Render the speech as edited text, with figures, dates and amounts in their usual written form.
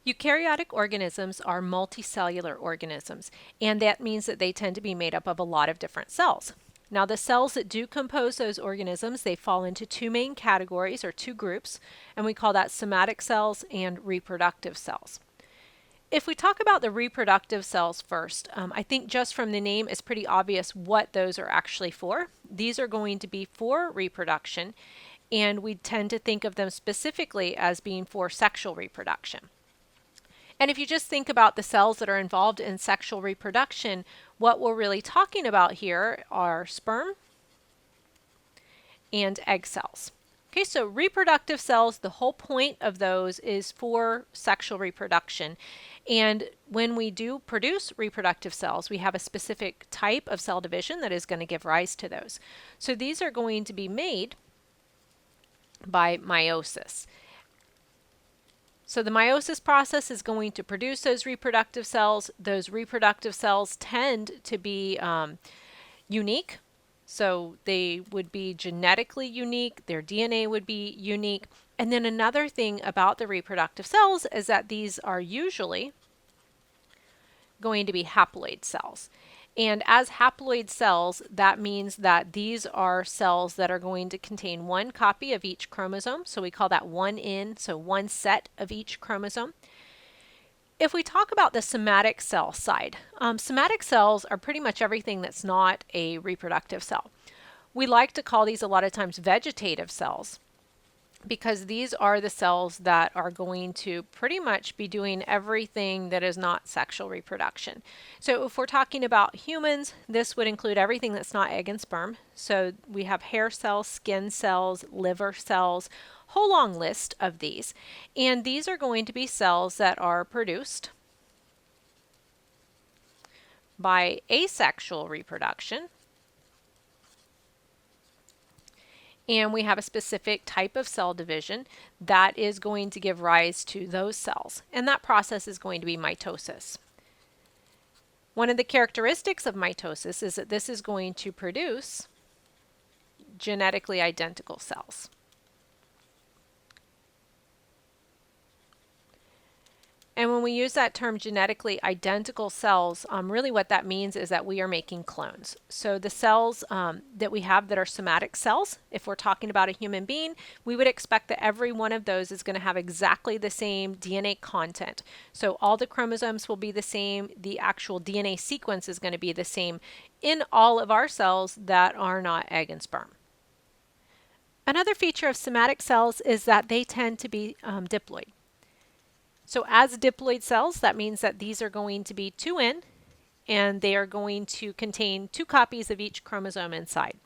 Eukaryotic organisms are multicellular organisms, and that means that they tend to be made up of a lot of different cells. Now, the cells that do compose those organisms, they fall into two main categories or two groups, and we call that somatic cells and reproductive cells. If we talk about the reproductive cells first, I think just from the name it's pretty obvious what those are actually for. These are going to be for reproduction, and we tend to think of them specifically as being for sexual reproduction. And if you just think about the cells that are involved in sexual reproduction, what we're really talking about here are sperm and egg cells. Okay, so reproductive cells, the whole point of those is for sexual reproduction. And when we do produce reproductive cells, we have a specific type of cell division that is going to give rise to those. So these are going to be made by meiosis. So the meiosis process is going to produce those reproductive cells. Those reproductive cells tend to be unique. So they would be genetically unique, their DNA would be unique. And then another thing about the reproductive cells is that these are usually going to be haploid cells. And as haploid cells, that means that these are cells that are going to contain one copy of each chromosome. So we call that 1N, so one set of each chromosome. If we talk about the somatic cell side, somatic cells are pretty much everything that's not a reproductive cell. We like to call these a lot of times vegetative cells, because these are the cells that are going to pretty much be doing everything that is not sexual reproduction. So if we're talking about humans, this would include everything that's not egg and sperm. So we have hair cells, skin cells, liver cells, whole long list of these. And these are going to be cells that are produced by asexual reproduction. And we have a specific type of cell division that is going to give rise to those cells. And that process is going to be mitosis. One of the characteristics of mitosis is that this is going to produce genetically identical cells. And when we use that term genetically identical cells, really what that means is that we are making clones. So the cells that we have that are somatic cells, if we're talking about a human being, we would expect that every one of those is going to have exactly the same DNA content. So all the chromosomes will be the same, the actual DNA sequence is going to be the same in all of our cells that are not egg and sperm. Another feature of somatic cells is that they tend to be diploid. So as diploid cells, that means that these are going to be 2N, and they are going to contain two copies of each chromosome inside.